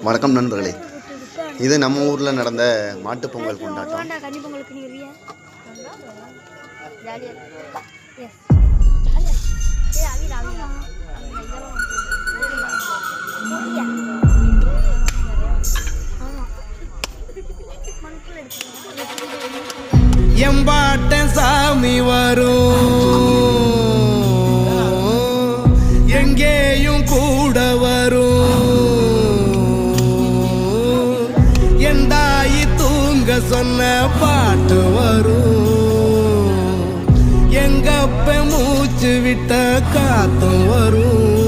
வணக்கம் நண்பர்களே, இது நம்ம ஊரில் நடந்த மாட்டுப்பொங்கல் கொண்டாட்டம். எம்பாட்ட சாமி வரும், எங்கேயும் கூட வரும். எந்தாயி தூங்க சொன்ன பாட்டு வரும், எங்கப்ப மூச்சு விட்ட காத்தும் வரும்.